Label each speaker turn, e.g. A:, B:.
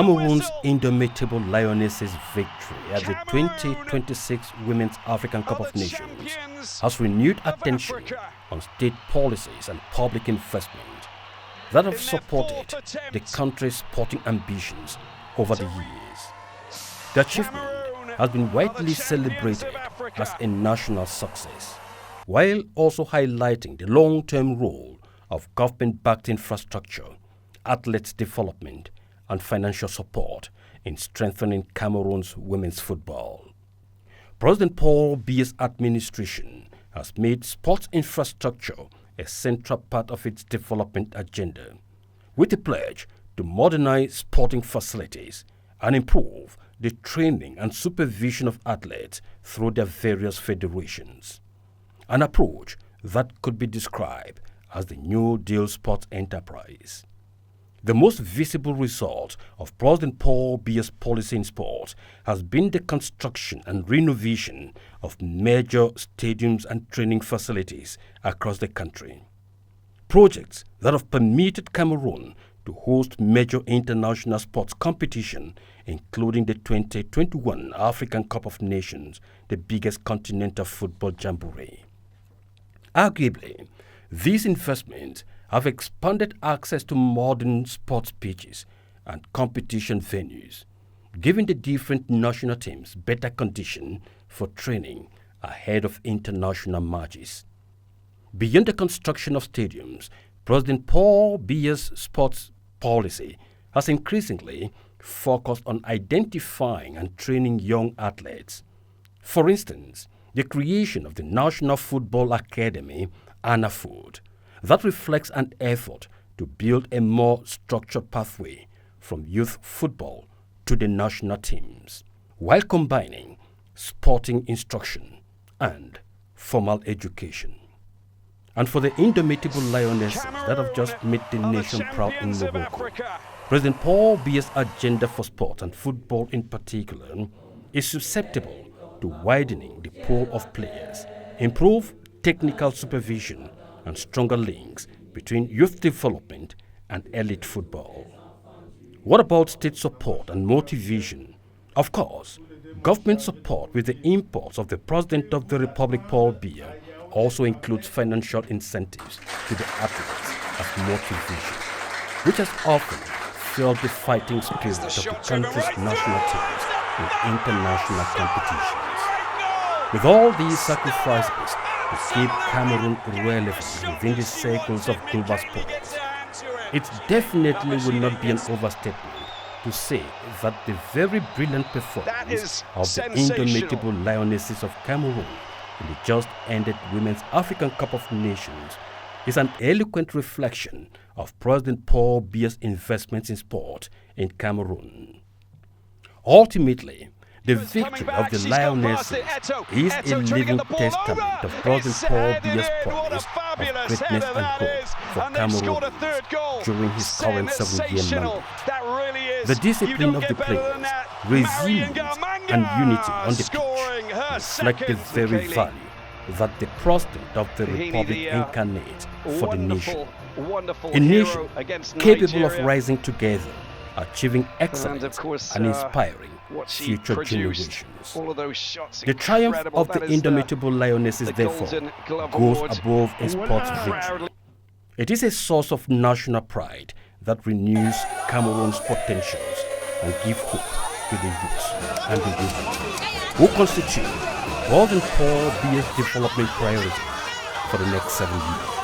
A: Cameroon's indomitable Lionesses' victory at the 2026 Women's African Cup of Nations has renewed attention on state policies and public investment that have supported the country's sporting ambitions over the years. The achievement has been widely celebrated as a national success, while also highlighting the long-term role of government-backed infrastructure, athletes development, and financial support in strengthening Cameroon's women's football. President Paul Biya's administration has made sports infrastructure a central part of its development agenda, with a pledge to modernize sporting facilities and improve the training and supervision of athletes through their various federations, an approach that could be described as the New Deal sports enterprise. The most visible result of President Paul Biya's policy in sport has been the construction and renovation of major stadiums and training facilities across the country. Projects that have permitted Cameroon to host major international sports competition, including the 2021 African Cup of Nations, the biggest continental football jamboree. Arguably, these investments have expanded access to modern sports pitches and competition venues, giving the different national teams better condition for training ahead of international matches. Beyond the construction of stadiums, President Paul Biya's sports policy has increasingly focused on identifying and training young athletes. For instance, the creation of the National Football Academy, ANAFOOD, that reflects an effort to build a more structured pathway from youth football to the national teams, while combining sporting instruction and formal education. And for the indomitable Lionesses that have just made the nation proud in Morocco, President Paul Biya's agenda for sport and football in particular is susceptible to widening the pool of players, improve technical supervision, and stronger links between youth development and elite football. What about state support and motivation? Of course, government support with the imports of the President of the Republic, Paul Biya, also includes financial incentives to the athletes as motivation, which has often fueled the fighting spirit of the country's national teams in international competitions. With all these sacrifices to keep Cameroon relevant within the circles of global sports, it definitely will not be an overstatement to say that the very brilliant performance of the indomitable Lionesses of Cameroon in the just-ended Women's African Cup of Nations is an eloquent reflection of President Paul Biya's investments in sport in Cameroon. Ultimately, the victory of the Lionesses is a living testament of President Paul Biya's promise of greatness and hope for Cameroon during his current 7-year mandate. The discipline of the players, resilience and unity on the pitch reflect the very value that the President of the Republic incarnates for the nation. A nation capable of rising together, achieving excellence and inspiring future generations. The triumph of the indomitable Lionesses, therefore, goes above a sports victory. It is a source of national pride that renews Cameroon's potentials and gives hope to the youth and the women, who constitute President Paul Biya's development priority for the next 7 years.